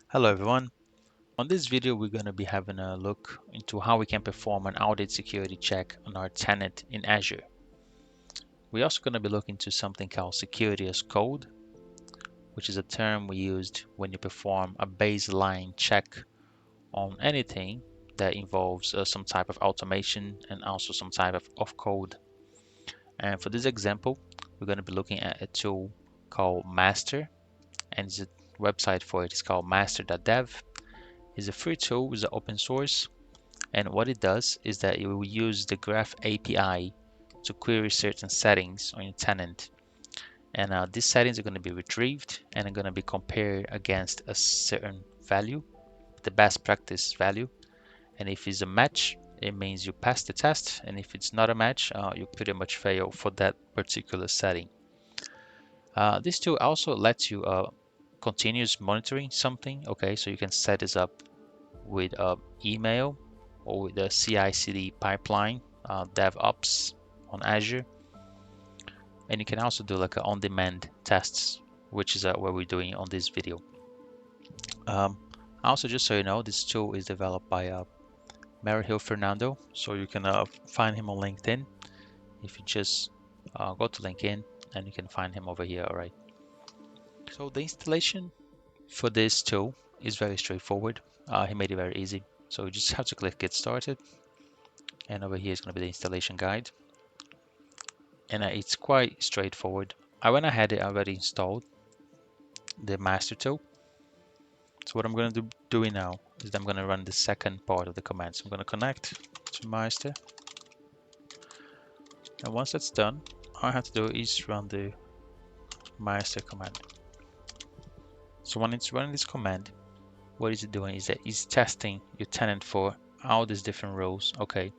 Hello everyone. On this video, we're going to be having a look into how we can perform an audit security check on our tenant in Azure. We're also going to be looking into something called security as code, which is a term we used when you perform a baseline check on anything that involves some type of automation and also some type of code. And for this example, we're going to be looking at a tool called Maester, and the website for it is called Maester.dev. It's a free tool, it's open source, and what it does is that it will use the Graph API to query certain settings on your tenant. And these settings are going to be retrieved and are going to be compared against a certain value, the best practice value. And if it's a match, it means you pass the test. And if it's not a match, you pretty much fail for that particular setting. This tool also lets you continuous monitoring something. Okay, so you can set this up with email or with the CI/CD pipeline, DevOps on Azure, and you can also do like on-demand tests, which is what we're doing on this video. Also, just so you know, this tool is developed by Mario Fernando, so you can find him on LinkedIn. If you just go to LinkedIn, and you can find him over here. All right. So the installation for this tool is very straightforward. He made it very easy. So you just have to click Get Started. And over here is going to be the installation guide. And it's quite straightforward. I went ahead and already installed the master tool. So what I'm going to do now is I'm going to run the second part of the command. So I'm going to connect to master. And once that's done, all I have to do is run the master command. So when it's running this command, what is it doing is that it's testing your tenant for all these different roles. Okay.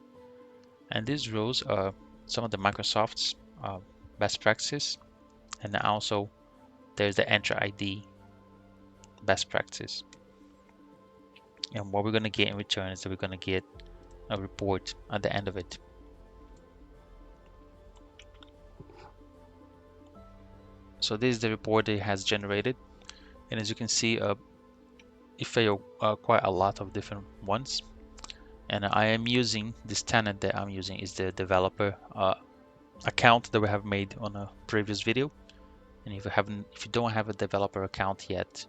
And these rules are some of the Microsoft's best practices, and also there's the Enter ID best practice. And what we're going to get in return is that we're going to get a report at the end of it. So this is the report that it has generated, and as you can see, it failed quite a lot of different ones. And I am using this tenant that I'm using is the developer account that we have made on a previous video. And if you don't have a developer account yet,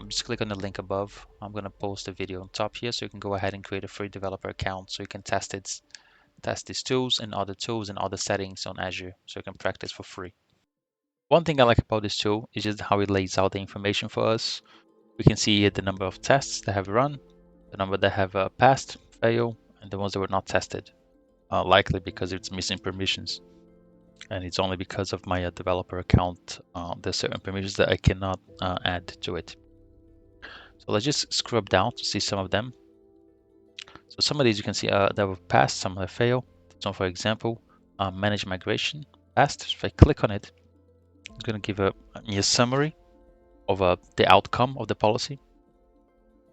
just click on the link above. I'm going to post a video on top here, so you can go ahead and create a free developer account so you can test these tools and other settings on Azure, so you can practice for free. One thing I like about this tool is just how it lays out the information for us. We can see here the number of tests that have run, the number that have passed, failed, and the ones that were not tested, likely because it's missing permissions. And it's only because of my developer account, there's certain permissions that I cannot add to it. So let's just scrub down to see some of them. So some of these you can see that were passed, some have failed. So for example, manage migration passed. So if I click on it, it's going to give me a summary of the outcome of the policy.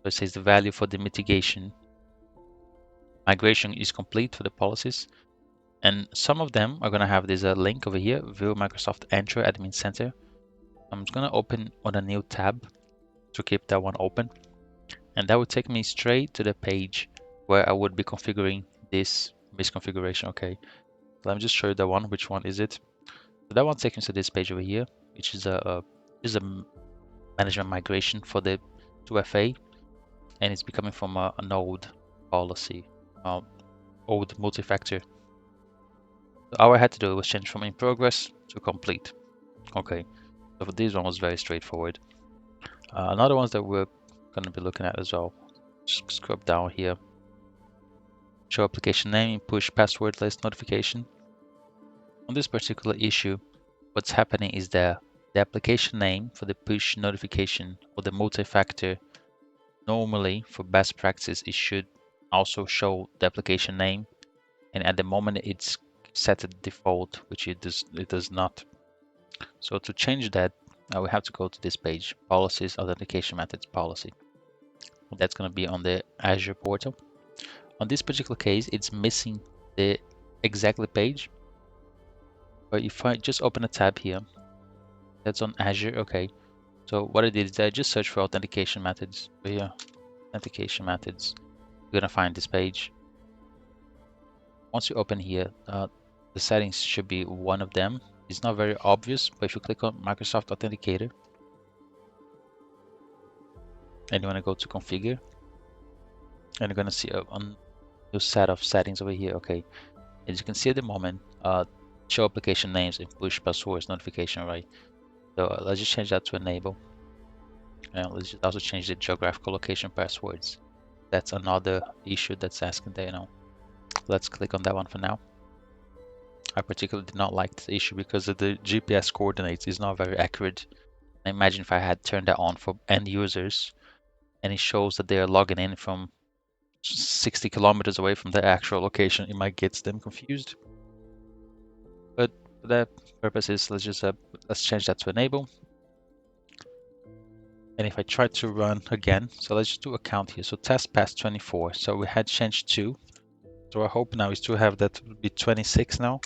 So it says the value for the mitigation migration is complete for the policies. And some of them are going to have this link over here, View Microsoft Enter Admin Center. I'm just going to open on a new tab to keep that one open. And that would take me straight to the page where I would be configuring this misconfiguration. Okay, let me just show you the one. Which one is it? So that one takes me to this page over here, which is a management migration for the 2FA, and it's becoming from an old policy, old multi-factor. So all I had to do was change from in progress to complete. Okay, so for this one was very straightforward. Another ones that we're going to be looking at as well. Just scrub down here. Show application name, push password list notification. On this particular issue, what's happening is that the application name for the push notification or the multi-factor, normally for best practice, it should also show the application name. And at the moment it's set to default, which it does not. So to change that, we have to go to this page, Policies, Authentication Methods Policy. That's going to be on the Azure portal. On this particular case, it's missing the exactly page. But if I just open a tab here, that's on Azure, okay. So what I did is I just searched for authentication methods over here. Authentication methods. You're gonna find this page. Once you open here, the settings should be one of them. It's not very obvious, but if you click on Microsoft Authenticator and you want to go to configure, and you're gonna see a new set of settings over here. Okay, as you can see at the moment, show application names and push passwords notification, right? So let's just change that to enable. And let's just also change the geographical location passwords. That's another issue that's asking there, Let's click on that one for now. I particularly did not like this issue because of the GPS coordinates is not very accurate. I imagine if I had turned that on for end users and it shows that they are logging in from 60 kilometers away from their actual location, it might get them confused. But for that purposes, let's change that to enable. And if I try to run again, so let's just do a count here. So test passed 24. So we had changed 2. So our hope now is to have that be 26 now.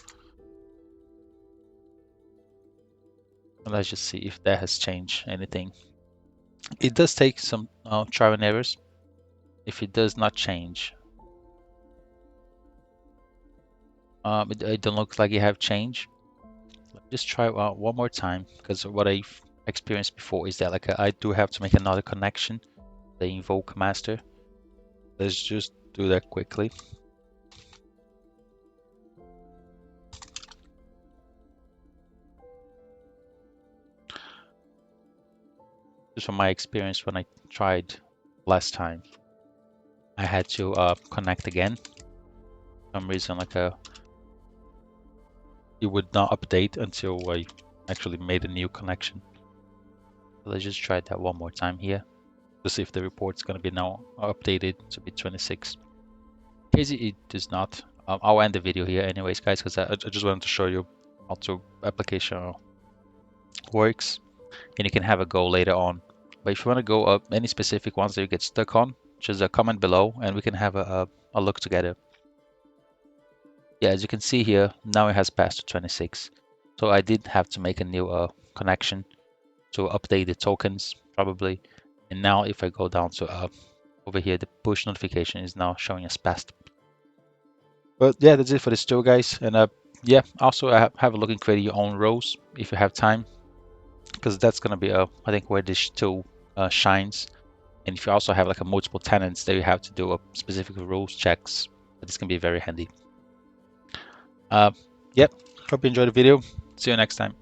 And let's just see if that has changed anything. It does take some trial and errors. If it does not change, it don't look like it have changed. Just try one more time, because what I've experienced before is that I do have to make another connection. They invoke master. Let's just do that quickly. Just from my experience when I tried last time, I had to connect again. For some reason, it would not update until I actually made a new connection. So let's just try that one more time here to see if the report's going to be now updated to be 26. In case it does not, I'll end the video here anyways, guys, because I just wanted to show you how the application works, and you can have a go later on. But if you want to go up any specific ones that you get stuck on, just comment below and we can have a look together. Yeah, as you can see here, now it has passed to 26. So I did have to make a new connection to update the tokens probably. And now if I go down to over here, the push notification is now showing as passed. But yeah, that's it for this tool, guys. And yeah, also have a look and create your own rows if you have time, because that's gonna be I think where this tool shines. And if you also have like a multiple tenants that you have to do a specific rules checks, this can be very handy. Yep, hope you enjoyed the video. See you next time.